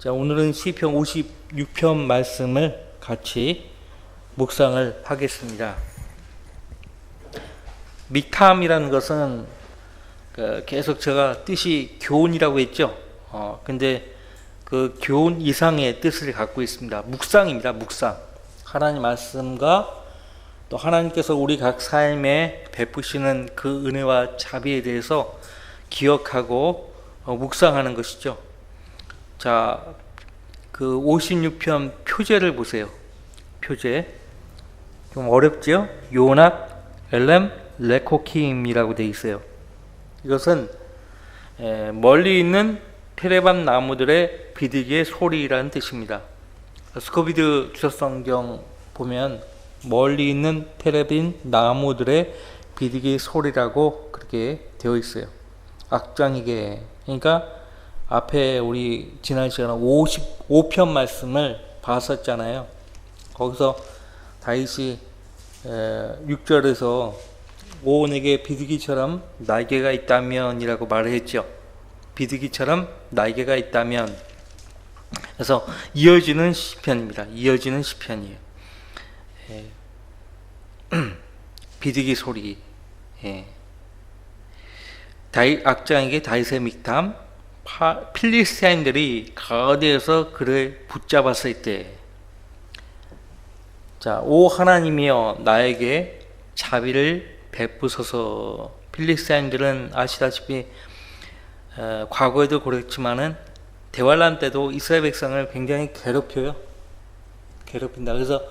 자, 오늘은 시편 56편 말씀을 같이 묵상을 하겠습니다. 미탐이라는 것은 계속 제가 뜻이 교훈이라고 했죠. 근데 그 교훈 이상의 뜻을 갖고 있습니다. 묵상입니다. 묵상. 하나님 말씀과 또 하나님께서 우리 각 삶에 베푸시는 그 은혜와 자비에 대해서 기억하고 묵상하는 것이죠. 자, 그 56편 표제를 보세요. 표제. 좀 어렵죠? 요낙 엘렘 레코킴이라고 되어 있어요. 이것은 멀리 있는 테레반 나무들의 비둘기의 소리라는 뜻입니다. 스코비드 주석성경 보면 멀리 있는 테레빈 나무들의 비둘기의 소리라고 그렇게 되어 있어요. 악장이게. 그러니까 앞에 우리 지난 시간에 55편 말씀을 봤었잖아요. 거기서 다윗이 6절에서 오 내게 비둘기처럼 날개가 있다면 이라고 말을 했죠. 비둘기처럼 날개가 있다면. 그래서 이어지는 시편입니다. 이어지는 시편이에요. 비둘기 소리. 다윗 악장에게 다윗의 miktam. 필리스타인들이 가드에서 그를 붙잡았을 때, 자, 오 하나님이여 나에게 자비를 베푸소서. 필리스타인들은 아시다시피 과거에도 그렇지만은 대환란 때도 이스라엘 백성을 굉장히 괴롭힌다. 그래서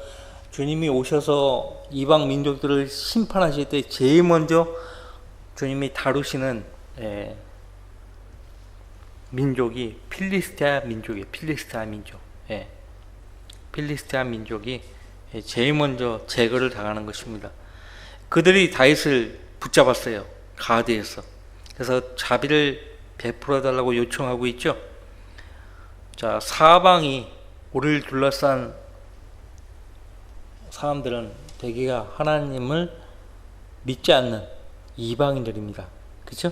주님이 오셔서 이방 민족들을 심판하실 때 제일 먼저 주님이 다루시는 민족이 필리스티아 민족이에요. 필리스티아 민족. 필리스티아 민족이 제일 먼저 제거를 당하는 것입니다. 그들이 다윗을 붙잡았어요. 가드에서. 그래서 자비를 베풀어 달라고 요청하고 있죠. 자, 사방이 우리를 둘러싼 사람들은 대개가 하나님을 믿지 않는 이방인들입니다. 그렇죠?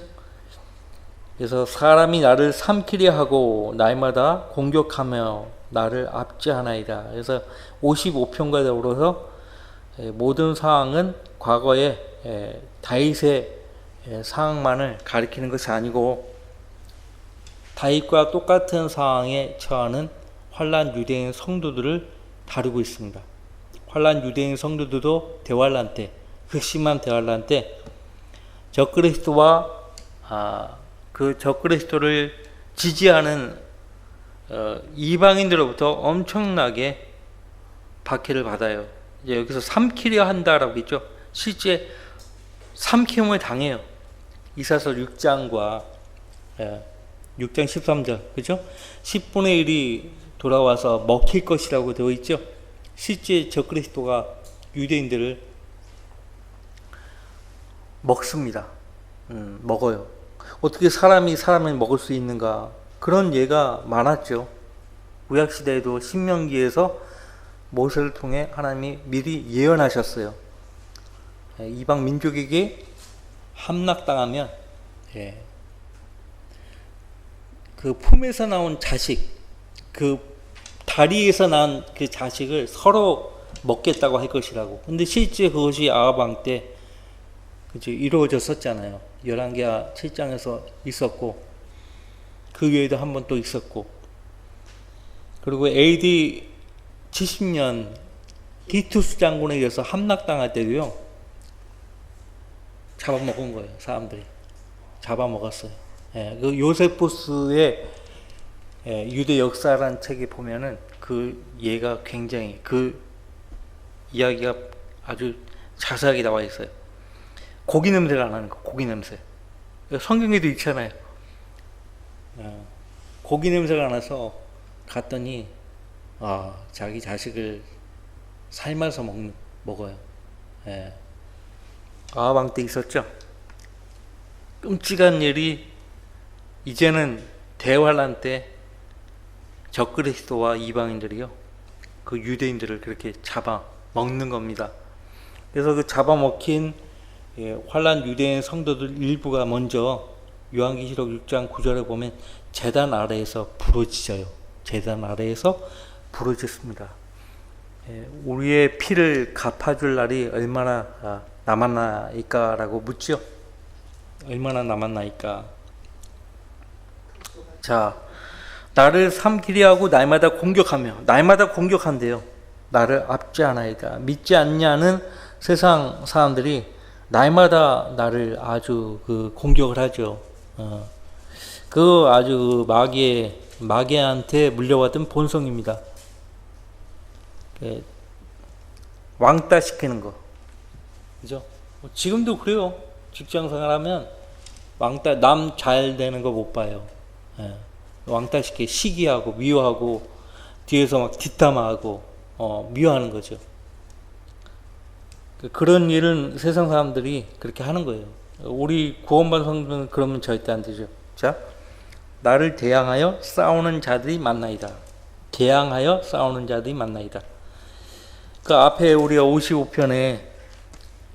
그래서 사람이 나를 삼키려 하고 날마다 공격하며 나를 압제하나이다. 그래서 55편과 더불어서 모든 상황은 과거의 다윗의 상황만을 가리키는 것이 아니고 다윗과 똑같은 상황에 처하는 환난 유대인 성도들을 다루고 있습니다. 환난 유대인 성도들도 대환란 때, 극심한 대환란 때 적그리스도와 그 적그리스도를 지지하는 이방인들로부터 엄청나게 박해를 받아요. 이제 여기서 삼키려 한다라고 했죠. 실제 삼킴을 당해요. 이사서 6장과 6장 13절, 그죠? 10분의 1이 돌아와서 먹힐 것이라고 되어 있죠. 실제 적그리스도가 유대인들을 먹습니다. 먹어요. 어떻게 사람이 사람을 먹을 수 있는가? 그런 예가 많았죠. 구약시대에도 신명기에서 모세를 통해 하나님이 미리 예언하셨어요. 이방 민족에게 함락당하면 그 품에서 나온 자식, 그 다리에서 난 그 자식을 서로 먹겠다고 할 것이라고. 근데 실제 그것이 아합 왕 때 이루어졌었잖아요. 11개 7장에서 있었고, 그 외에도 한 번 또 있었고, 그리고 AD 70년 티투스 장군에 의해서 함락당할 때도요, 잡아먹은 거예요. 사람들이 잡아먹었어요. 그 요세푸스의 유대 역사라는 책에 보면은 그 예가 굉장히, 그 이야기가 아주 자세하게 나와 있어요. 고기 냄새가 안 나는 거, 고기 냄새. 성경에도 있잖아요. 고기 냄새가 나서 갔더니, 자기 자식을 삶아서 먹어요. 아합 때 있었죠. 끔찍한 일이 이제는 대환란 때 적그리스도와 이방인들이요, 그 유대인들을 그렇게 잡아 먹는 겁니다. 그래서 그 잡아먹힌 환난 유대인 성도들 일부가 먼저 요한계시록 6장 9절에 보면 제단 아래에서 부러지져요. 제단 아래에서 부르짖습니다. 우리의 피를 갚아줄 날이 얼마나 남았나이까라고 묻죠. 얼마나 남았나이까. 자, 나를 삼키리 하고 날마다 공격하며, 날마다 공격한대요. 나를 압제하나이다. 믿지 않냐는 세상 사람들이 날마다 나를 아주 공격을 하죠. 그 아주 마귀한테 물려받은 본성입니다. 왕따 시키는 거, 그죠? 지금도 그래요. 직장 생활하면 왕따, 남 잘 되는 거 못 봐요. 왕따 시키, 시기하고 미워하고 뒤에서 막 뒷담화하고 미워하는 거죠. 그런 일은 세상 사람들이 그렇게 하는 거예요. 우리 구원받은 성도는 그러면 절대 안 되죠. 자, 나를 대항하여 싸우는 자들이 많나이다. 대항하여 싸우는 자들이 많나이다. 그 앞에 우리가 55편에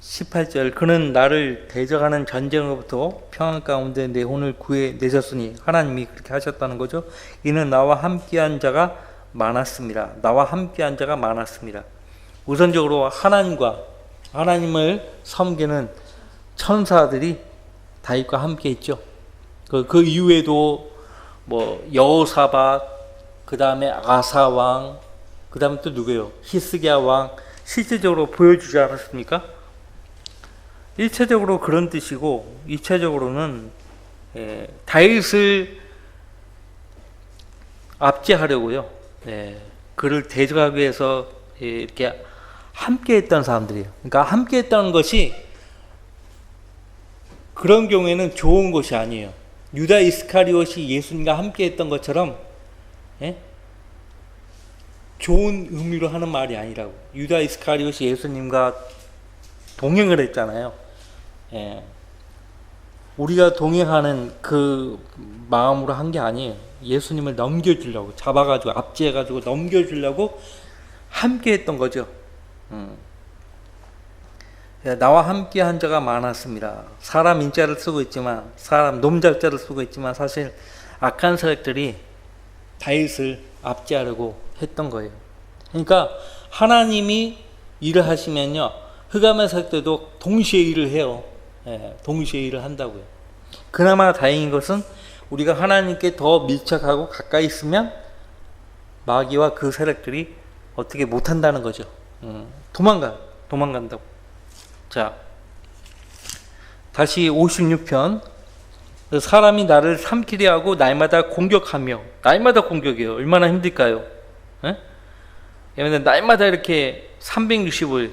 18절, 그는 나를 대적하는 전쟁으로부터 평안 가운데 내 혼을 구해내셨으니, 하나님이 그렇게 하셨다는 거죠. 이는 나와 함께한 자가 많았습니다. 나와 함께한 자가 많았습니다. 우선적으로 하나님을 섬기는 천사들이 다윗과 함께 있죠. 그 이후에도 뭐 여호사밧, 그 다음에 아사왕, 그 다음에 또 누구예요? 히스기야 왕, 실제적으로 보여주지 않았습니까? 1차적으로 그런 뜻이고, 2차적으로는 다윗을 압제하려고요. 그를 대적하기 위해서 이렇게 함께 했던 사람들이에요. 그러니까 함께 했다는 것이 그런 경우에는 좋은 것이 아니에요. 유다 이스카리옷이 예수님과 함께 했던 것처럼 좋은 의미로 하는 말이 아니라고. 유다 이스카리옷이 예수님과 동행을 했잖아요. 우리가 동행하는 그 마음으로 한 게 아니에요. 예수님을 넘겨주려고, 잡아가지고 압제해가지고 넘겨주려고 함께 했던 거죠. 나와 함께 한 자가 많았습니다. 사람 인자를 쓰고 있지만, 사람 놈작자를 쓰고 있지만, 사실 악한 세력들이 다윗을 압제하려고 했던 거예요. 그러니까 하나님이 일을 하시면요, 흑암의 세력들도 동시에 일을 해요. 동시에 일을 한다고요. 그나마 다행인 것은 우리가 하나님께 더 밀착하고 가까이 있으면 마귀와 그 세력들이 어떻게 못한다는 거죠. 도망간다고. 자, 다시 56편. 사람이 나를 삼키려 하고 날마다 공격하며, 날마다 공격이에요. 얼마나 힘들까요? 날마다 이렇게 360을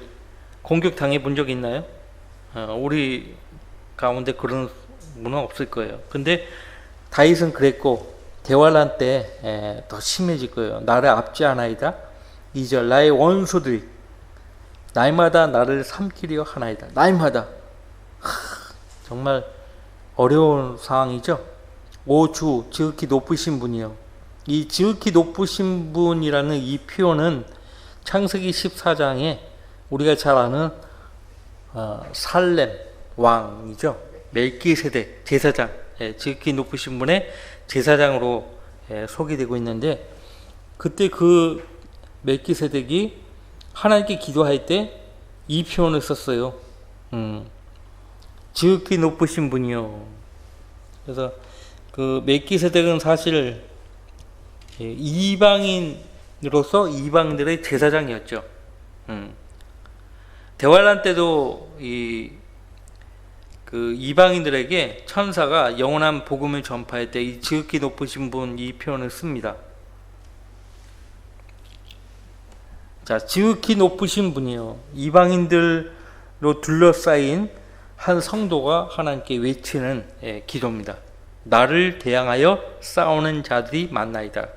공격당해 본 적 있나요? 우리 가운데 그런 분은 없을 거예요. 근데 다윗은 그랬고, 대환란 때 더 심해질 거예요. 나를 압제하나이다. 2절, 나의 원수들이 날마다 나를 삼키려 하나이다. 날마다. 정말 어려운 상황이죠. 오 주, 지극히 높으신 분이요. 이 지극히 높으신 분이라는 이 표현은 창세기 14장에 우리가 잘 아는 살렘 왕이죠. 멜기세덱 제사장, 지극히 높으신 분의 제사장으로 소개되고 있는데, 그때 그 멜기세덱이 하나님께 기도할 때 이 표현을 썼어요. 지극히 높으신 분이요. 그래서 그 멜기세덱은 사실 이방인으로서 이방들의 제사장이었죠. 대환란 때도 그 이방인들에게 천사가 영원한 복음을 전파할 때 이 지극히 높으신 분 이 표현을 씁니다. 자, 지극히 높으신 분이요. 이방인들로 둘러싸인 한 성도가 하나님께 외치는 기도입니다. 나를 대항하여 싸우는 자들이 많나이다.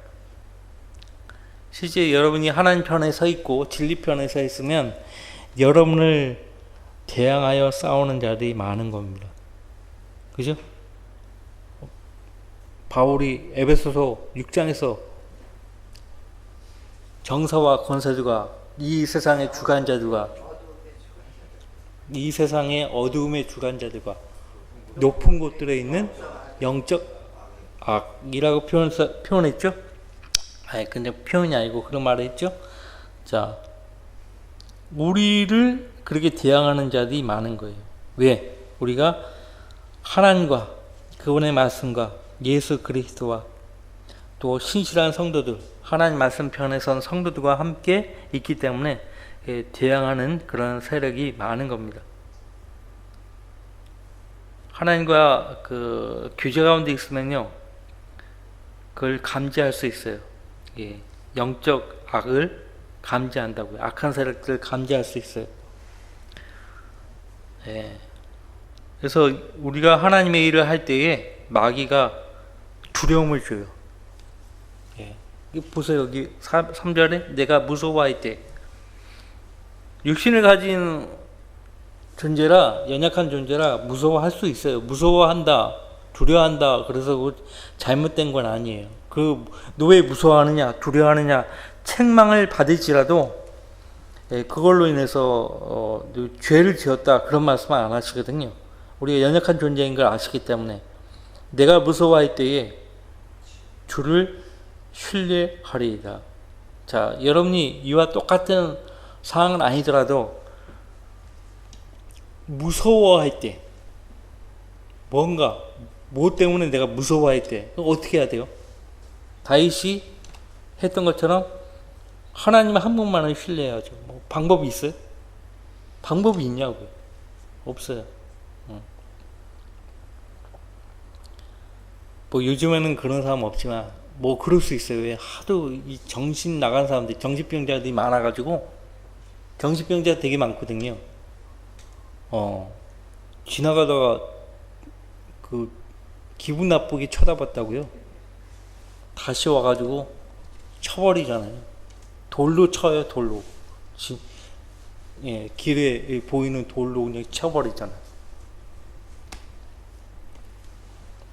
실제 여러분이 하나님 편에 서 있고 진리 편에 서 있으면 여러분을 대항하여 싸우는 자들이 많은 겁니다. 그죠? 바울이 에베소서 6장에서 정사와 권세들과 이 세상의 주관자들과 이 세상의 어두움의 주관자들과 높은 곳들에 있는 영적 악이라고 표현했죠. 아니 근데 표현이 아니고 그런 말을 했죠. 자, 우리를 그렇게 대항하는 자들이 많은 거예요. 왜? 우리가 하나님과 그분의 말씀과 예수 그리스도와 또 신실한 성도들, 하나님 말씀 편에 선 성도들과 함께 있기 때문에 대항하는 그런 세력이 많은 겁니다. 하나님과 그 교제 가운데 있으면요, 그걸 감지할 수 있어요. 예, 영적 악을 감지한다고요. 악한 세력들을 감지할 수 있어요. 예. 그래서 우리가 하나님의 일을 할 때에 마귀가 두려움을 줘요. 예. 보세요. 여기 3절에 내가 무서워할 때, 육신을 가진 존재라, 연약한 존재라 무서워할 수 있어요. 무서워한다, 두려워한다, 그래서 잘못된 건 아니에요. 너 왜 무서워하느냐, 두려워하느냐, 책망을 받을지라도 그걸로 인해서 죄를 지었다, 그런 말씀은 안 하시거든요. 우리가 연약한 존재인 걸 아시기 때문에 내가 무서워할 때에 주를 신뢰하리이다. 자, 여러분이 이와 똑같은 상황은 아니더라도 무서워할 때, 뭐 때문에 내가 무서워할 때 어떻게 해야 돼요? 다윗이 했던 것처럼 하나님 한 분만을 신뢰해야죠. 뭐 방법이 있어요? 방법이 있냐고요? 없어요. 뭐 요즘에는 그런 사람 없지만 뭐 그럴 수 있어요. 왜? 하도 이 정신 나간 사람들, 정신병자들이 많아가지고, 정신병자 되게 많거든요. 지나가다가 그 기분 나쁘게 쳐다봤다고요. 다시 와가지고 쳐버리잖아요. 돌로 쳐요, 돌로. 예, 길에 보이는 돌로 그냥 쳐버리잖아요.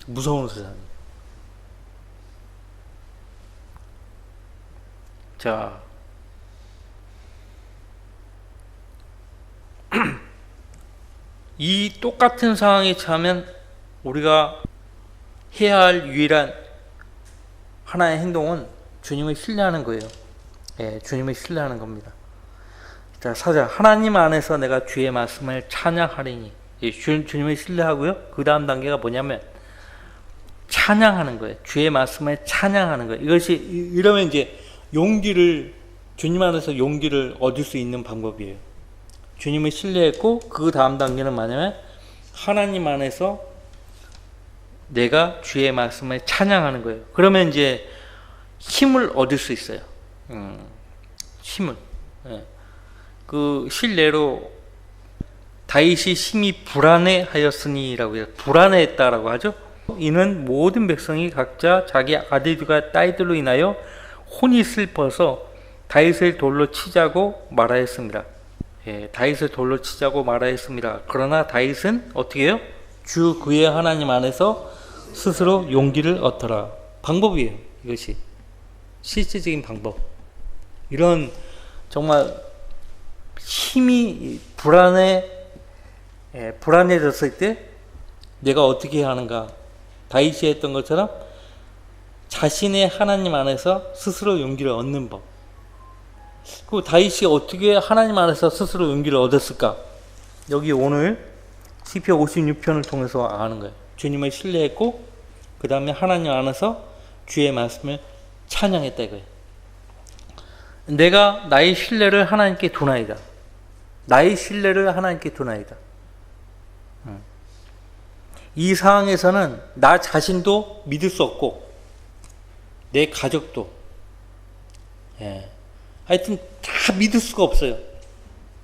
무서운 세상이에요. 자, 이 똑같은 상황에 처하면 우리가 해야 할 유일한 하나의 행동은 주님을 신뢰하는 거예요. 예, 주님을 신뢰하는 겁니다. 자, 4절, 하나님 안에서 내가 주의 말씀을 찬양하리니. 예, 주님을 신뢰하고요. 그 다음 단계가 뭐냐면 찬양하는 거예요. 주의 말씀을 찬양하는 거예요. 이러면 이제 주님 안에서 용기를 얻을 수 있는 방법이에요. 주님을 신뢰했고, 그 다음 단계는 뭐냐면 하나님 안에서 내가 주의 말씀을 찬양하는 거예요. 그러면 이제 힘을 얻을 수 있어요. 힘을. 예. 그 실례로 다윗이 심히 불안해하였으니라고 해요. 불안해했다라고 하죠. 이는 모든 백성이 각자 자기 아들들과 딸들로 인하여 혼이 슬퍼서 다윗을 돌로 치자고 말하였습니다. 예, 다윗을 돌로 치자고 말하였습니다. 그러나 다윗은 어떻게 해요? 주 그의 하나님 안에서 스스로 용기를 얻더라. 방법이에요. 이것이 실질적인 방법. 이런 정말 힘이 불안해졌을 때 내가 어떻게 해야 하는가? 다윗이 했던 것처럼 자신의 하나님 안에서 스스로 용기를 얻는 법. 그 다윗이 어떻게 하나님 안에서 스스로 용기를 얻었을까? 여기 오늘 시편 56편을 통해서 아는 거예요. 주님을 신뢰했고, 그 다음에 하나님 안에서 주의 말씀을 찬양했다 이거예요. 내가 나의 신뢰를 하나님께 두나이다. 나의 신뢰를 하나님께 두나이다. 이 상황에서는 나 자신도 믿을 수 없고 내 가족도, 하여튼 다 믿을 수가 없어요.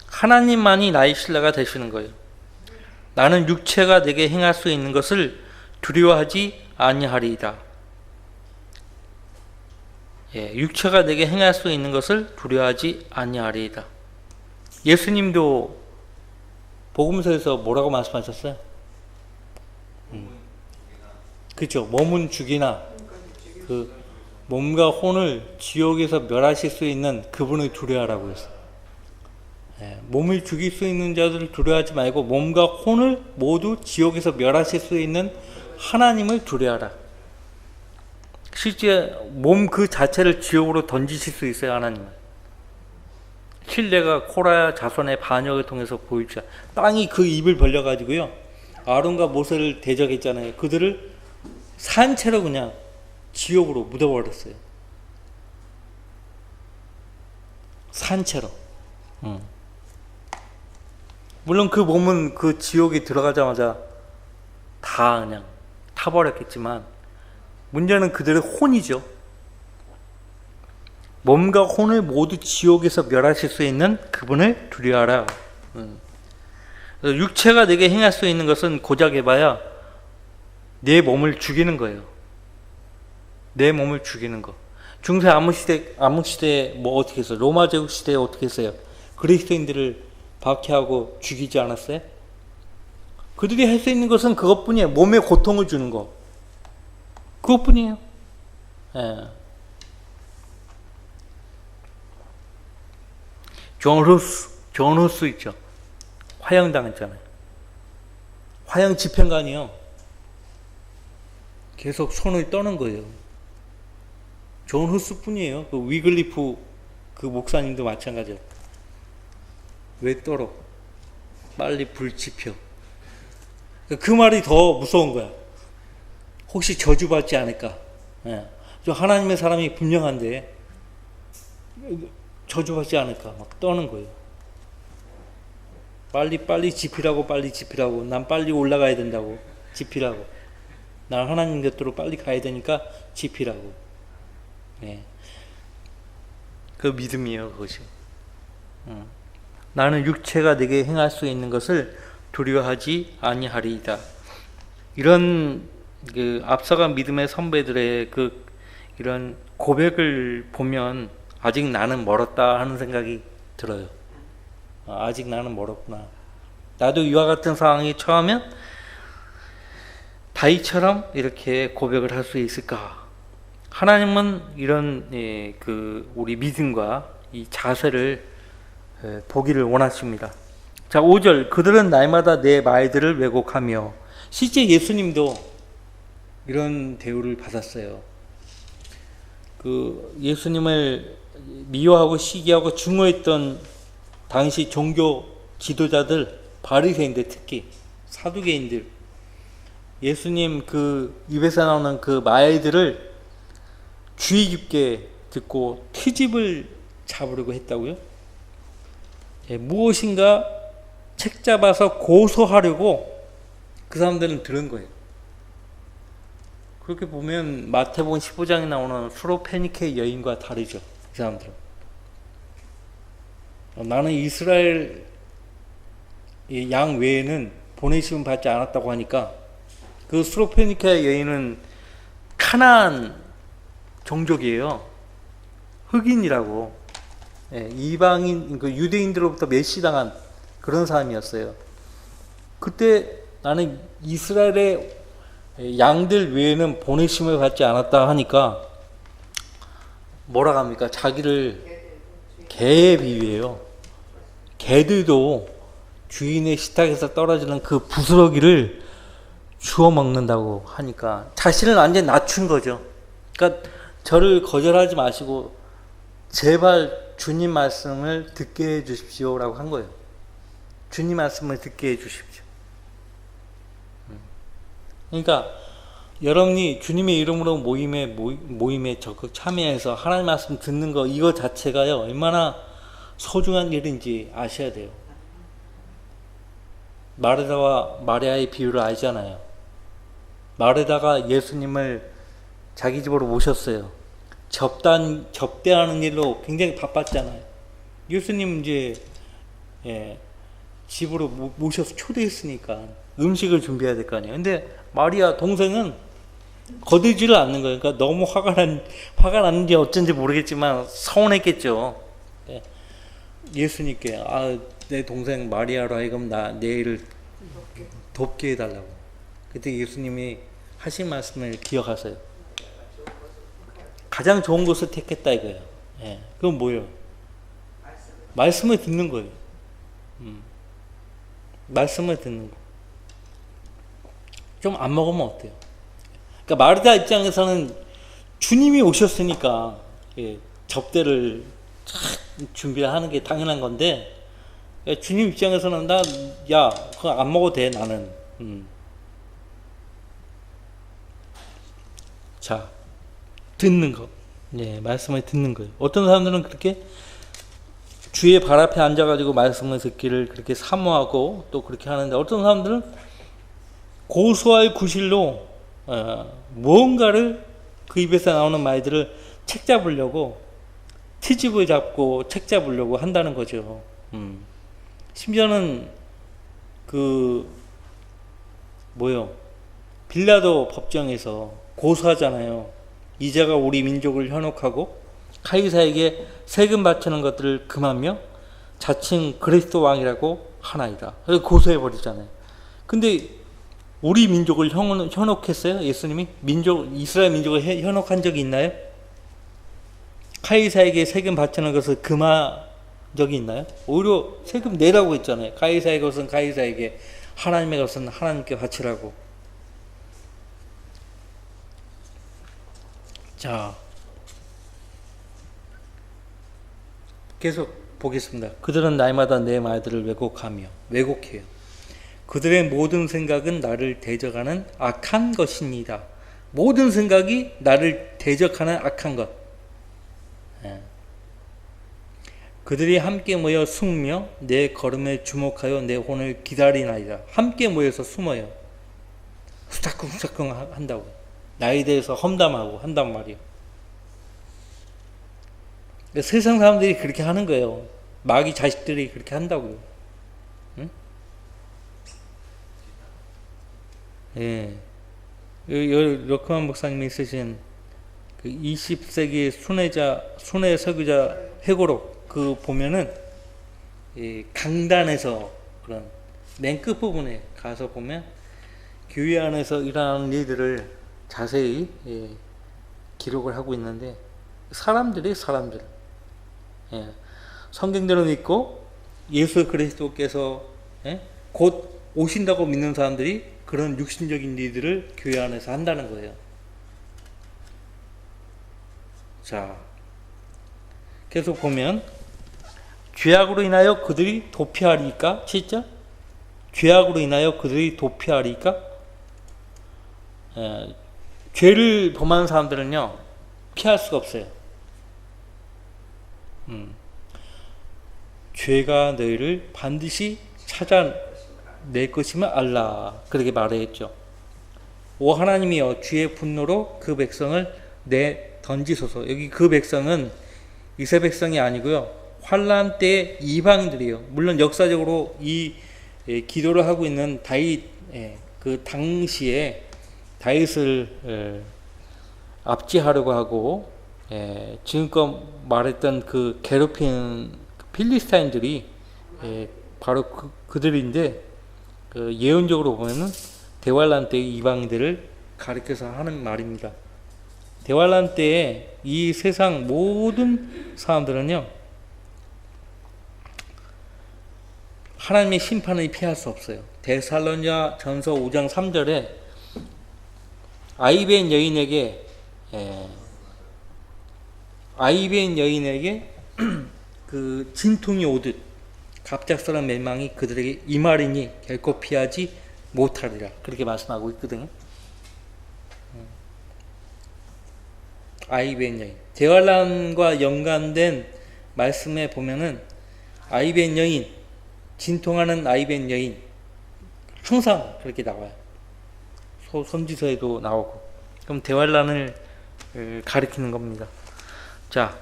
하나님만이 나의 신뢰가 되시는 거예요. 나는 육체가 내게 행할 수 있는 것을 두려워하지 아니하리이다. 육체가 내게 행할 수 있는 것을 두려워하지 아니하리이다. 예수님도 복음서에서 뭐라고 말씀하셨어요? 그렇죠. 몸은 죽이나 그 몸과 혼을 지옥에서 멸하실 수 있는 그분을 두려워하라고 했어요. 몸을 죽일 수 있는 자들을 두려워하지 말고 몸과 혼을 모두 지옥에서 멸하실 수 있는 하나님을 두려워하라. 실제 몸 그 자체를 지옥으로 던지실 수 있어요, 하나님은. 신뢰가 코라 자손의 반역을 통해서 보이자. 땅이 그 입을 벌려가지고요, 아론과 모세를 대적했잖아요. 그들을 산채로 그냥 지옥으로 묻어버렸어요. 산채로. 물론 그 몸은 그 지옥에 들어가자마자 다 그냥 타버렸겠지만, 문제는 그들의 혼이죠. 몸과 혼을 모두 지옥에서 멸하실 수 있는 그분을 두려워하라. 육체가 내게 행할 수 있는 것은 고작 해봐야 내 몸을 죽이는 거예요. 내 몸을 죽이는 거. 중세 암흑시대에 뭐 어떻게 했어요? 로마 제국 시대에 어떻게 했어요? 그리스도인들을 박해하고 죽이지 않았어요? 그들이 할 수 있는 것은 그것뿐이에요. 몸에 고통을 주는 거. 그것뿐이에요. 예. 존 후스 있죠. 화형당했잖아요. 화형 집행관이요. 계속 손을 떠는 거예요. 존 후스 뿐이에요. 그 위글리프 그 목사님도 마찬가지예요. 왜 떨어? 빨리 불 지펴. 그 말이 더 무서운 거야. 혹시 저주받지 않을까? 예. 저 하나님의 사람이 분명한데 저주받지 않을까? 막 떠는 거예요. 빨리 지피라고, 빨리 지피라고. 난 빨리 올라가야 된다고. 지피라고. 난 하나님 곁으로 빨리 가야 되니까 지피라고. 예. 그 믿음이에요, 그것이. 나는 육체가 내게 행할 수 있는 것을 두려워하지 아니하리이다. 이런 그 앞서간 믿음의 선배들의 그 이런 고백을 보면 아직 나는 멀었다 하는 생각이 들어요. 아직 나는 멀었구나. 나도 이와 같은 상황이 처하면 다윗처럼 이렇게 고백을 할 수 있을까? 하나님은 이런 그 우리 믿음과 이 자세를 보기를 원하십니다. 자, 5절. 그들은 날마다 내 말들을 왜곡하며. 실제 예수님도 이런 대우를 받았어요. 그 예수님을 미워하고 시기하고 증오했던 당시 종교 지도자들, 바리새인들, 특히 사두개인들, 예수님 그 입에서 나오는 그 말들을 주의 깊게 듣고 트집을 잡으려고 했다고요? 예, 무엇인가 책 잡아서 고소하려고 그 사람들은 들은 거예요. 그렇게 보면 마태복음 15장에 나오는 수로페니케 여인과 다르죠. 이 사람들은. 나는 이스라엘 양 외에는 보내심을 받지 않았다고 하니까 그 수로페니케 여인은 가나안 종족이에요. 흑인이라고. 예, 이방인, 그 유대인들로부터 멸시당한 그런 사람이었어요. 그때 나는 이스라엘의 양들 외에는 보내심을 받지 않았다 하니까 뭐라 합니까? 자기를 개에 비유해요. 개들도 주인의 식탁에서 떨어지는 그 부스러기를 주워 먹는다고 하니까 자신을 완전히 낮춘 거죠. 그러니까 저를 거절하지 마시고 제발 주님 말씀을 듣게 해 주십시오라고 한 거예요. 주님 말씀을 듣게 해 주십시오. 그러니까 여러분이 주님의 이름으로 모임에 적극 참여해서 하나님 말씀 듣는 거, 이거 자체가요 얼마나 소중한 일인지 아셔야 돼요. 마르다와 마리아의 비유를 알잖아요. 마르다가 예수님을 자기 집으로 모셨어요. 접대하는 일로 굉장히 바빴잖아요. 예수님 이제 집으로 모셔서 초대했으니까 음식을 준비해야 될 거 아니에요. 근데 마리아 동생은 거들지를 않는 거예요. 그러니까 너무 화가 났는지 어쩐지 모르겠지만 서운했겠죠. 예수님께 내 동생 마리아로 하여금 내일을 돕게 해달라고. 그때 예수님이 하신 말씀을 기억하세요. 가장 좋은 것을 택했다 이거예요. 그건 뭐예요? 말씀을 듣는 거예요. 말씀을 듣는 거. 좀 안 먹으면 어때요? 그러니까 마르다 입장에서는 주님이 오셨으니까 예, 접대를 준비를 하는 게 당연한 건데, 예, 주님 입장에서는 야, 그거 안 먹어도 돼, 나는. 자, 듣는 거. 예, 말씀을 듣는 거예요. 어떤 사람들은 그렇게 주의 발 앞에 앉아가지고 말씀을 듣기를 그렇게 사모하고 또 그렇게 하는데, 어떤 사람들은 고수할 구실로 무언가를 그 입에서 나오는 말들을 책 잡으려고, 트집을 잡고 책 잡으려고 한다는 거죠. 심지어는 빌라도 법정에서 고소하잖아요. 이자가 우리 민족을 현혹하고 카이사에게 세금 바치는 것들을 금하며 자칭 그리스도 왕이라고 하나이다. 그래서 고소해버리잖아요. 근데 우리 민족을 현혹했어요? 예수님이? 이스라엘 민족을 현혹한 적이 있나요? 카이사에게 세금 바치는 것을 금한 적이 있나요? 오히려 세금 내라고 했잖아요. 카이사의 것은 카이사에게, 하나님의 것은 하나님께 바치라고. 자, 계속 보겠습니다. 그들은 날마다 내 말들을 왜곡해요. 그들의 모든 생각은 나를 대적하는 악한 것입니다. 모든 생각이 나를 대적하는 악한 것. 그들이 함께 모여 숨며 내 걸음에 주목하여 내 혼을 기다리나이다. 함께 모여서 숨어요. 후다쿵후다쿵 한다고. 나에 대해서 험담하고 한단 말이에요. 세상 사람들이 그렇게 하는 거예요. 마귀 자식들이 그렇게 한다고요. 응? 예. 러크만 목사님이 쓰신 그 20세기 순회 서기자 회고록 그 보면은 강단에서 그런 맨 끝부분에 가서 보면 교회 안에서 일어나는 일들을 자세히 기록을 하고 있는데, 사람들 성경대로 믿고 예수 그리스도께서 곧 오신다고 믿는 사람들이 그런 육신적인 일들을 교회 안에서 한다는 거예요. 자, 계속 보면 죄악으로 인하여 그들이 도피하리까? 7절? 죄악으로 인하여 그들이 도피하리까? 죄를 범하는 사람들은요, 피할 수가 없어요. 죄가 너희를 반드시 찾아낼 것임을 알라. 그렇게 말했죠. 오 하나님이여, 주의 분노로 그 백성을 던지소서. 여기 그 백성은 이스라엘 백성이 아니고요, 환란 때 이방인들이에요. 물론 역사적으로 이 기도를 하고 있는 다윗, 그 당시에 다윗을 압제하려고 하고 지금껏 말했던 그 괴롭히는 필리스타인들이 바로 그들인데, 예언적으로 보면은 대환란 때 이방인들을 가리켜서 하는 말입니다. 대환란 때에 이 세상 모든 사람들은요, 하나님의 심판을 피할 수 없어요. 데살로니가 전서 5장 3절에 아이벤 여인에게 그 진통이 오듯 갑작스러운 멸망이 그들에게 임하리니 결코 피하지 못하리라. 그렇게 말씀하고 있거든요. 아이벤 여인. 대환란과 연관된 말씀에 보면은 아이벤 여인, 진통하는 아이벤 여인, 항상 그렇게 나와요. 선지서에도 나오고. 그럼 대환란을 가리키는 겁니다. 자,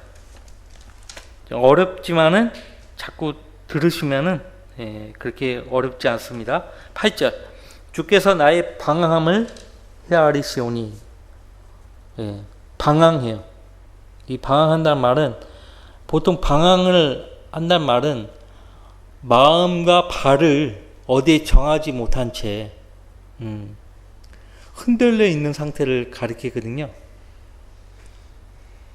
어렵지만은 자꾸 들으시면은 그렇게 어렵지 않습니다. 8절. 주께서 나의 방황함을 헤아리시오니. 방황해요. 이 방황한다는 말은, 보통 방황을 한다는 말은 마음과 발을 어디에 정하지 못한 채 흔들려 있는 상태를 가리키거든요.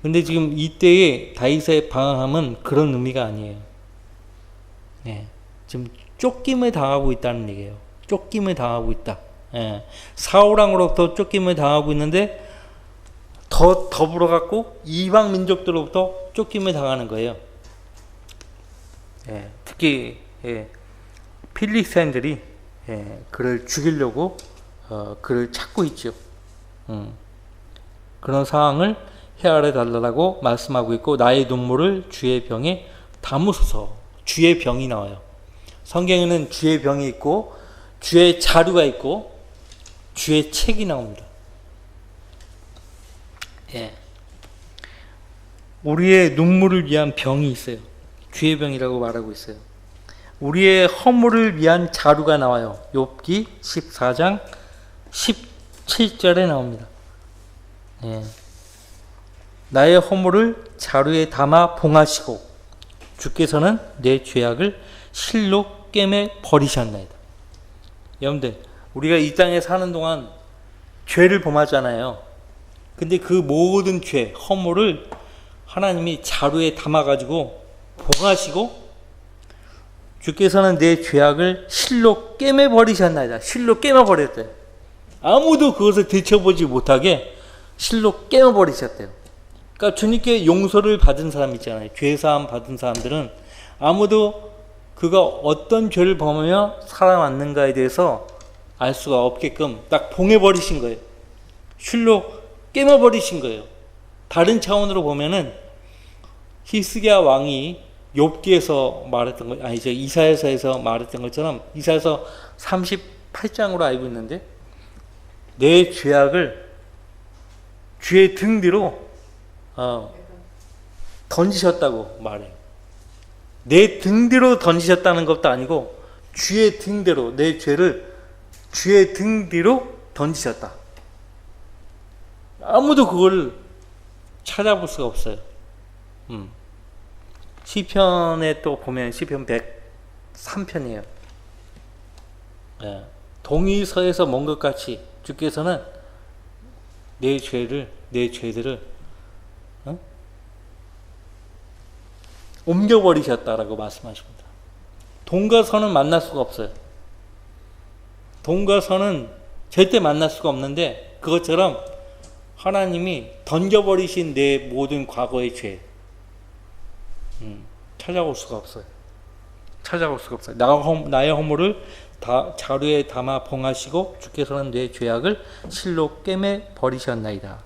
근데 지금 이때의 다윗의 방황함은 그런 의미가 아니에요. 지금 쫓김을 당하고 있다는 얘기예요. 쫓김을 당하고 있다. 사울왕으로부터 쫓김을 당하고 있는데 더 더불어 갖고 이방 민족들로부터 쫓김을 당하는 거예요. 예, 특히 필리스타인들이 그를 죽이려고 그를 찾고 있죠. 그런 상황을 헤아려 달라고 말씀하고 있고, 나의 눈물을 주의 병에 담으소서. 주의 병이 나와요. 성경에는 주의 병이 있고 주의 자루가 있고 주의 책이 나옵니다. 예. 우리의 눈물을 위한 병이 있어요. 주의 병이라고 말하고 있어요. 우리의 허물을 위한 자루가 나와요. 욥기 14장 17절에 나옵니다. 예. 나의 허물을 자루에 담아 봉하시고 주께서는 내 죄악을 실로 꿰매 버리셨나이다. 여러분들, 우리가 이 땅에 사는 동안 죄를 범하잖아요. 근데 그 모든 죄, 허물을 하나님이 자루에 담아가지고 봉하시고 주께서는 내 죄악을 실로 꿰매 버리셨나이다. 실로 꿰매 버렸대요. 아무도 그것을 들춰보지 못하게 실로 꿰매 버리셨대요. 그러니까 주님께 용서를 받은 사람 있잖아요. 죄사함 받은 사람들은 아무도 그가 어떤 죄를 범하며 살아왔는가에 대해서 알 수가 없게끔 딱 봉해버리신 거예요. 실로 깨며버리신 거예요. 다른 차원으로 보면은 히스기야 왕이 욥기에서 말했던 거, 아니죠, 이사야서에서 말했던 것처럼 이사야서 38장으로 알고 있는데, 내 죄악을 주의 등 뒤로 던지셨다고 말해요. 내 등 뒤로 던지셨다는 것도 아니고 주의 등 뒤로, 내 죄를 주의 등 뒤로 던지셨다. 아무도 그걸 찾아볼 수가 없어요. 시편에 또 보면 시편 103편이에요. 예. 동이 서에서 먼 것 같이 주께서는 내 죄들을 옮겨버리셨다라고 말씀하십니다. 동과 서는 만날 수가 없어요. 동과 서는 절대 만날 수가 없는데, 그것처럼 하나님이 던져버리신 내 모든 과거의 죄, 찾아올 수가 없어요. 찾아올 수가 없어요. 나의 허물을 다 자루에 담아 봉하시고 주께서는 내 죄악을 실로 꿰매 버리셨나이다.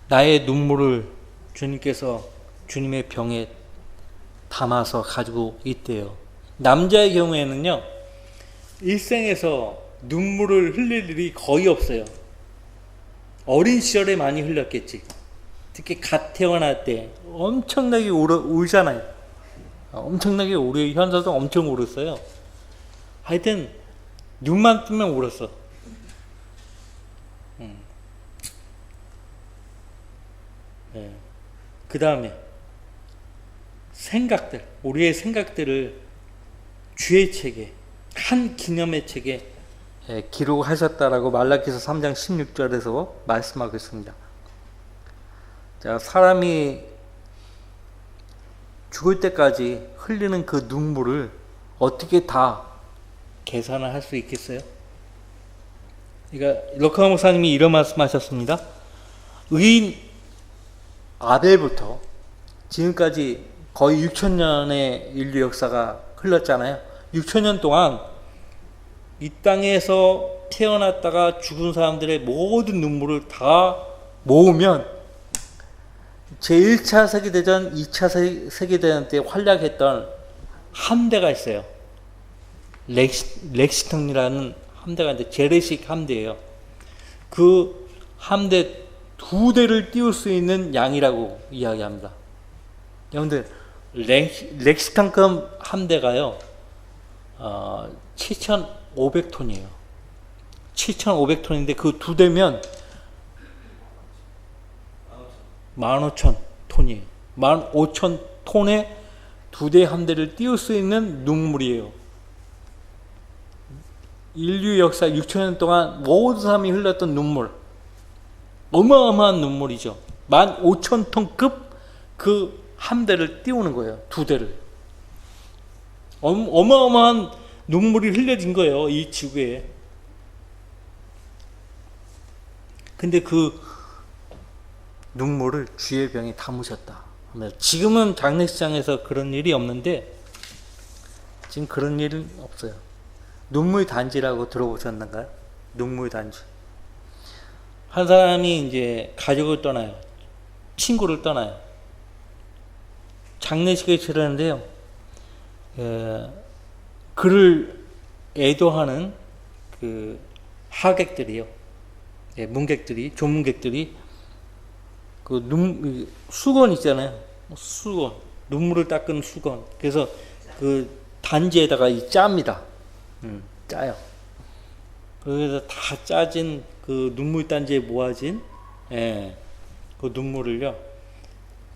나의 눈물을 주님께서 주님의 병에 담아서 가지고 있대요. 남자의 경우에는요, 일생에서 눈물을 흘릴 일이 거의 없어요. 어린 시절에 많이 흘렸겠지. 특히 갓 태어날 때 엄청나게 울잖아요. 엄청나게 울어요. 현서도 엄청 울었어요. 하여튼 눈만 뜨면 울었어. 네. 그 다음에 생각들, 우리의 생각들을 주의 책에, 한 기념의 책에 기록하셨다라고 말라기서 3장 16절에서 말씀하고 있습니다. 자, 사람이 죽을 때까지 흘리는 그 눈물을 어떻게 다 계산을 할 수 있겠어요? 그러니까 럭커 목사님이 이런 말씀하셨습니다. 의인 아벨부터 지금까지 거의 6,000년의 인류 역사가 흘렀잖아요. 6,000년 동안 이 땅에서 태어났다가 죽은 사람들의 모든 눈물을 다 모으면 제1차 세계대전, 2차 세계대전 때 활약했던 함대가 있어요. 렉시턴이라는 함대가 있는데 재래식 함대예요. 그 함대 2대를 띄울 수 있는 양이라고 이야기합니다. 여러분들, 렉시턴급 함대가요, 7,500톤이에요. 7,500톤인데 그 2대면 15,000톤이에요. 15,000톤의 2대 함대를 띄울 수 있는 눈물이에요. 인류 역사 6,000년 동안 모든 사람이 흘렸던 눈물, 어마어마한 눈물이죠. 15,000톤급 그 함대를 띄우는 거예요. 2대를. 어마어마한 눈물이 흘려진 거예요. 이 지구에. 근데 그 눈물을 주의 병에 담으셨다. 지금은 장례식장에서 그런 일이 없는데 지금 그런 일은 없어요. 눈물 단지라고 들어보셨는가요? 눈물 단지. 한 사람이 이제 가족을 떠나요. 친구를 떠나요. 장례식을 치르는데요. 그를 애도하는 그 하객들이요. 문객들이, 조문객들이 그 수건 있잖아요. 수건. 눈물을 닦은 수건. 그래서 그 단지에다가 짭니다. 짜요. 그래서 다 짜진 그 눈물 단지에 모아진 그 눈물을요,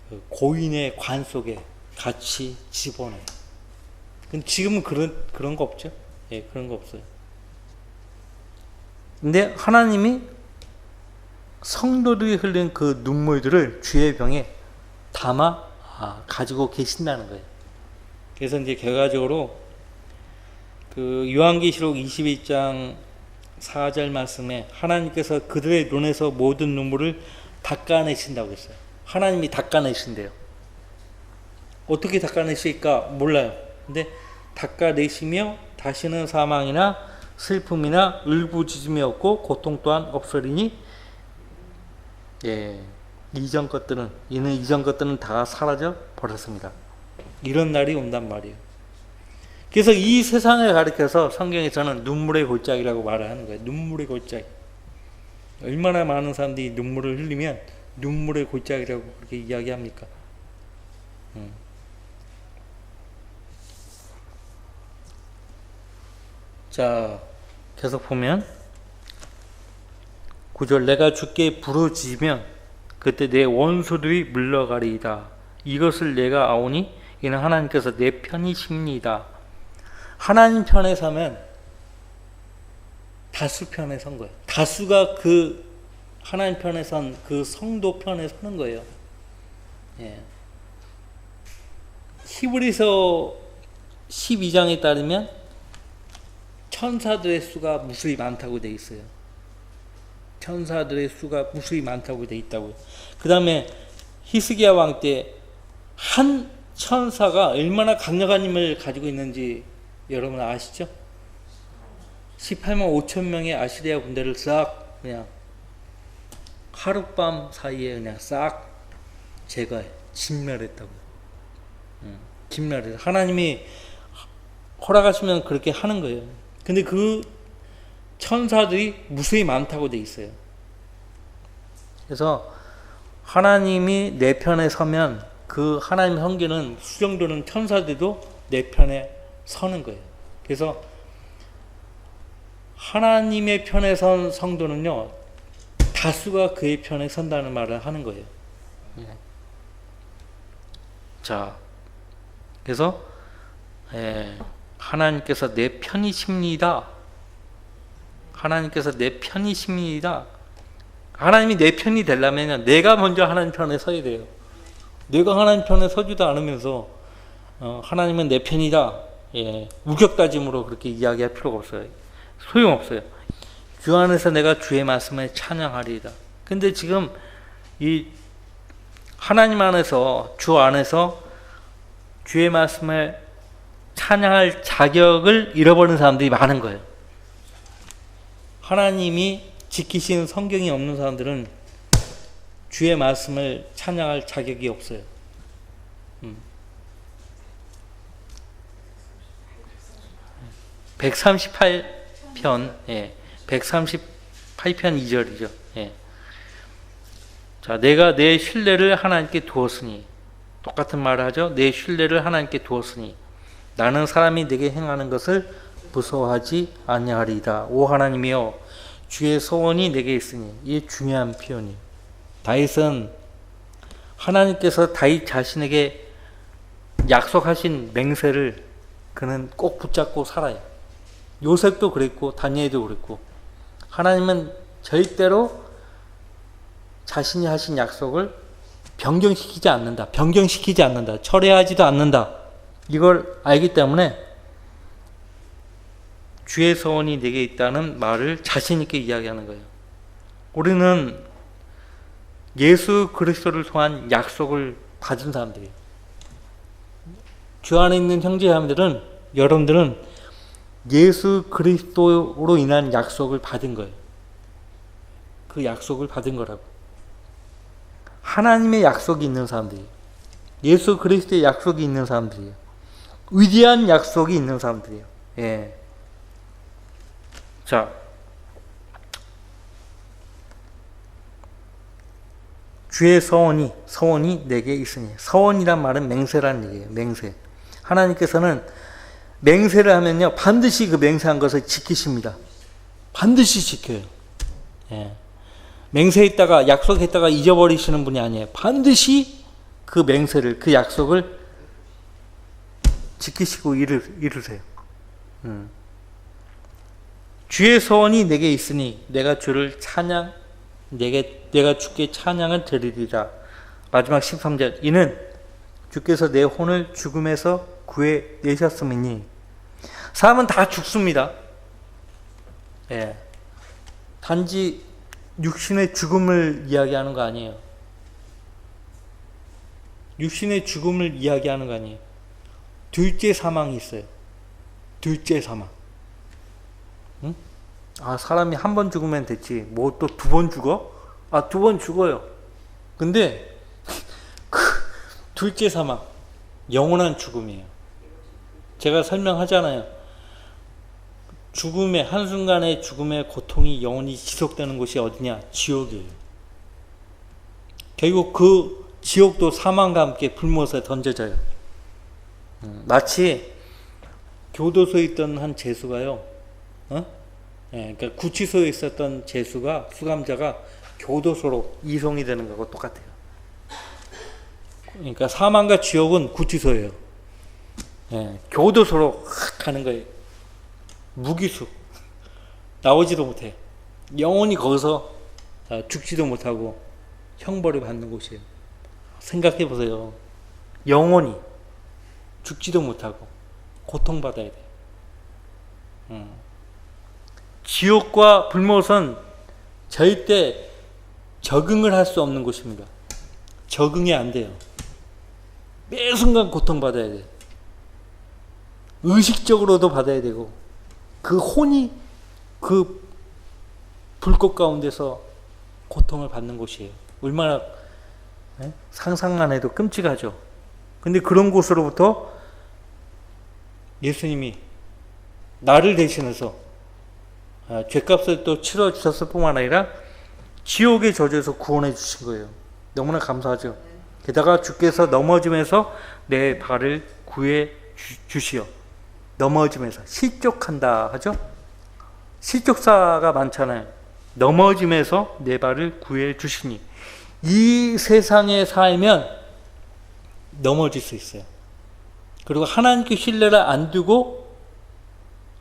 그 고인의 관 속에 같이 집어넣어요. 근데 지금은 그런 거 없죠? 그런 거 없어요. 근데 하나님이 성도들이 흘린 그 눈물들을 주의 병에 담아 가지고 계신다는 거예요. 그래서 이제 결과적으로 그 요한계시록 22장 4절 말씀에 하나님께서 그들의 눈에서 모든 눈물을 닦아내신다고 했어요. 하나님이 닦아내신대요. 어떻게 닦아내실까 몰라요. 근데 닦아내시며 다시는 사망이나 슬픔이나 울부짖음이 없고 고통 또한 없으리니 이전 것들은 다 사라져 버렸습니다. 이런 날이 온단 말이에요. 그래서 이 세상을 가리켜서 성경에서는 눈물의 골짜기라고 말을 하는 거예요. 눈물의 골짜기. 얼마나 많은 사람들이 눈물을 흘리면 눈물의 골짜기라고 그렇게 이야기합니까? 자, 계속 보면 9절 내가 주께 부르짖으면 그때 내 원수들이 물러가리이다. 이것을 내가 아오니 이는 하나님께서 내 편이십니다. 하나님 편에 서면 다수 편에 선 거예요. 다수가 그 하나님 편에 선 그 성도 편에 서는 거예요. 히브리서 12장에 따르면 천사들의 수가 무수히 많다고 되어 있어요. 천사들의 수가 무수히 많다고 되어 있다고요. 그 다음에 히스기야 왕 때 한 천사가 얼마나 강력한 힘을 가지고 있는지 여러분 아시죠? 18만 5천 명의 아시리아 군대를 싹 그냥 하룻밤 사이에 그냥 싹 제거해 진멸했다고요. 진멸해서 하나님이 허락하시면 그렇게 하는 거예요. 근데 그 천사들이 무수히 많다고 돼 있어요. 그래서 하나님이 내 편에 서면 그 하나님 성기는 수정도는 천사들도 내 편에 서는 거예요. 그래서 하나님의 편에 선 성도는요, 다수가 그의 편에 선다는 말을 하는 거예요. 자, 그래서 하나님께서 내 편이십니다. 하나님께서 내 편이십니다. 하나님이 내 편이 되려면 내가 먼저 하나님 편에 서야 돼요. 내가 하나님 편에 서지도 않으면서 하나님은 내 편이다. 우격다짐으로 그렇게 이야기할 필요가 없어요. 소용없어요. 주 안에서 내가 주의 말씀을 찬양하리이다. 근데 지금 이 하나님 안에서 주 안에서 주의 말씀을 찬양할 자격을 잃어버린 사람들이 많은 거예요. 하나님이 지키시는 성경이 없는 사람들은 주의 말씀을 찬양할 자격이 없어요. 138편, 138편 2절이죠. 자, 내가 내 신뢰를 하나님께 두었으니, 똑같은 말을 하죠. 내 신뢰를 하나님께 두었으니 나는 사람이 내게 행하는 것을 무서워하지 아니하리이다. 오 하나님이여, 주의 소원이 내게 있으니. 이게 중요한 표현이에요. 다윗은 하나님께서 다윗 자신에게 약속하신 맹세를 그는 꼭 붙잡고 살아요. 요셉도 그랬고 다니엘도 그랬고, 하나님은 절대로 자신이 하신 약속을 변경시키지 않는다. 철회하지도 않는다. 이걸 알기 때문에 주의 소원이 내게 있다는 말을 자신 있게 이야기하는 거예요. 우리는 예수 그리스도를 통한 약속을 받은 사람들이에요. 주 안에 있는 형제자매들은, 여러분들은 예수 그리스도로 인한 약속을 받은 거예요. 그 약속을 받은 거라고. 하나님의 약속이 있는 사람들이에요. 예수 그리스도의 약속이 있는 사람들이에요. 위대한 약속이 있는 사람들이에요. 예. 자, 주의 서원이 내게 있으니. 서원이란 말은 맹세라는 얘기예요. 맹세. 하나님께서는 맹세를 하면요, 반드시 그 맹세한 것을 지키십니다. 반드시 지켜요. 예. 맹세했다가, 약속했다가 잊어버리시는 분이 아니에요. 반드시 그 맹세를, 그 약속을 지키시고 이루세요. 주의 서원이 내게 있으니 내가 주를 내가 주께 찬양을 드리리라. 마지막 13절. 이는 주께서 내 혼을 죽음에서 구해내셨음이니. 사람은 다 죽습니다. 예. 단지 육신의 죽음을 이야기하는 거 아니에요. 육신의 죽음을 이야기하는 거 아니에요. 둘째 사망이 있어요. 둘째 사망. 응? 아, 사람이 한 번 죽으면 됐지. 뭐 또 두 번 죽어? 아, 두 번 죽어요. 근데 그 둘째 사망, 영원한 죽음이에요. 제가 설명하잖아요. 죽음의, 한순간의 죽음의 고통이 영원히 지속되는 곳이 어디냐? 지옥이에요. 결국 그 지옥도 사망과 함께 불못에 던져져요. 마치 교도소에 있던 한 죄수가요, 그러니까 구치소에 있었던 죄수가, 수감자가 교도소로 이송이 되는 거하고 똑같아요. 그러니까 사망과 지옥은 구치소예요. 교도소로 가는 거예요. 무기수. 나오지도 못해. 영원히 거기서 죽지도 못하고 형벌을 받는 곳이에요. 생각해 보세요. 영원히 죽지도 못하고 고통받아야 돼요. 지옥과 불못은 절대 적응을 할 수 없는 곳입니다. 적응이 안 돼요. 매 순간 고통받아야 돼요. 의식적으로도 받아야 되고, 그 혼이 그 불꽃 가운데서 고통을 받는 곳이에요. 얼마나 상상만 해도 끔찍하죠. 근데 그런 곳으로부터 예수님이 나를 대신해서 죄값을 또 치러주셨을 뿐만 아니라 지옥의 저주에서 구원해 주신 거예요. 너무나 감사하죠. 게다가 주께서 넘어짐에서 내 발을 구해 주시어. 넘어짐에서 실족한다 하죠. 실족사가 많잖아요. 넘어짐에서 내 발을 구해 주시니. 이 세상에 살면 넘어질 수 있어요. 그리고 하나님께 신뢰를 안 두고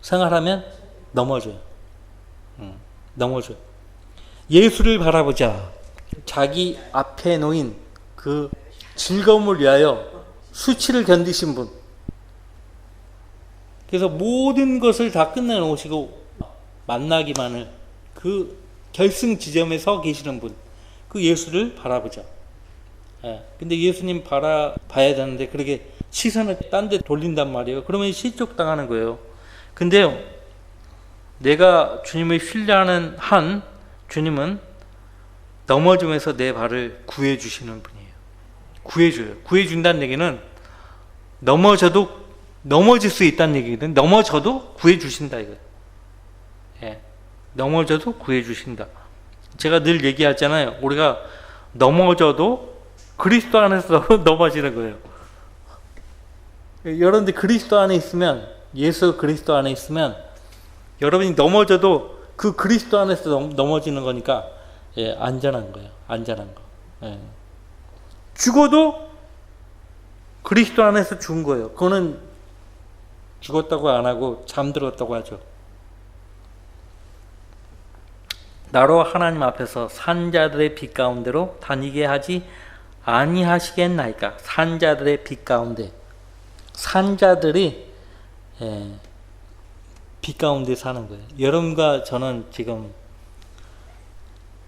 생활하면 넘어져요. 넘어져요. 예수를 바라보자. 자기 앞에 놓인 그 즐거움을 위하여 수치를 견디신 분. 그래서 모든 것을 다 끝내놓으시고 만나기만을, 그 결승 지점에 서 계시는 분. 그 예수를 바라보자. 근데 예수님 바라봐야 되는데 그렇게 시선을 딴 데 돌린단 말이에요. 그러면 실족당하는 거예요. 근데요, 내가 주님을 신뢰하는 한 주님은 넘어짐에서 내 발을 구해주시는 분이에요. 구해줘요. 구해준다는 얘기는 넘어져도 넘어질 수 있다는 얘기거든. 넘어져도 구해주신다 이거예요. 넘어져도 구해주신다. 제가 늘 얘기하잖아요. 우리가 넘어져도 그리스도 안에서 넘어지는 거예요. 여러분들 그리스도 안에 있으면, 예수 그리스도 안에 있으면 여러분이 넘어져도 그 그리스도 안에서 넘어지는 거니까 안전한 거예요. 안전한 거. 죽어도 그리스도 안에서 죽은 거예요. 그거는 죽었다고 안 하고 잠들었다고 하죠. 나로 하나님 앞에서 산자들의 빛 가운데로 다니게 하지 아니하시겠나이까. 산자들의 빛 가운데. 산자들이 빛 가운데 사는 거예요. 여러분과 저는 지금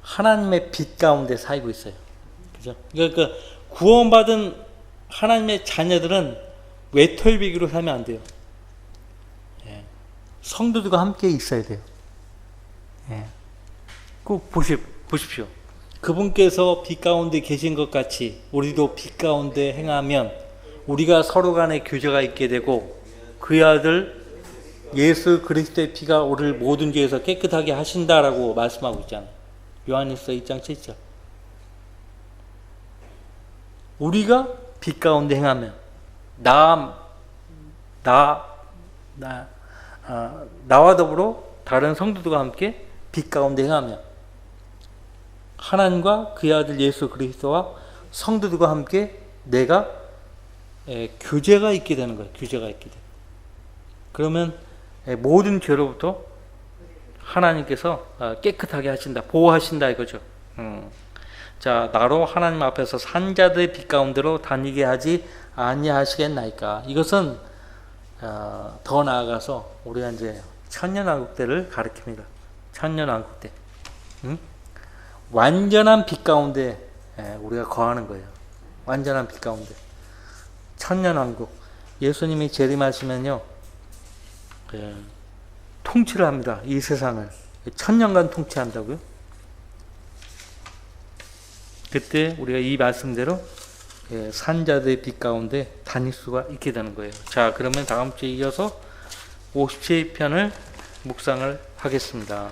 하나님의 빛 가운데 살고 있어요. 그죠? 그러니까 구원받은 하나님의 자녀들은 외톨비기로 살면 안 돼요. 예. 성도들과 함께 있어야 돼요. 예. 꼭 보십시오. 그분께서 빛 가운데 계신 것 같이 우리도 빛 가운데 행하면 우리가 서로 간에 교제가 있게 되고 그의 아들 예수 그리스도의 피가 우리를 모든 죄에서 깨끗하게 하신다라고 말씀하고 있잖아요. 요한일서 2장 7절. 우리가 빛 가운데 행하면 나와 더불어 다른 성도들과 함께 빛 가운데 행하면 하나님과 그의 아들 예수 그리스도와 성도들과 함께 내가 교제가 있게 되는 거예요. 교제가 있게 돼. 그러면 모든 죄로부터 하나님께서 깨끗하게 하신다, 보호하신다 이거죠. 자, 나로 하나님 앞에서 산자들의 빛 가운데로 다니게 하지 아니하시겠나이까. 이것은 더 나아가서 우리가 이제 천년왕국대를 가리킵니다. 천년왕국대. 완전한 빛 가운데 우리가 거하는 거예요. 완전한 빛 가운데. 천년왕국. 예수님이 재림하시면요, 통치를 합니다. 이 세상을. 천년간 통치한다고요. 그때 우리가 이 말씀대로 산자들의 빛 가운데 다닐 수가 있게 되는 거예요. 자, 그러면 다음 주에 이어서 57편을 묵상을 하겠습니다.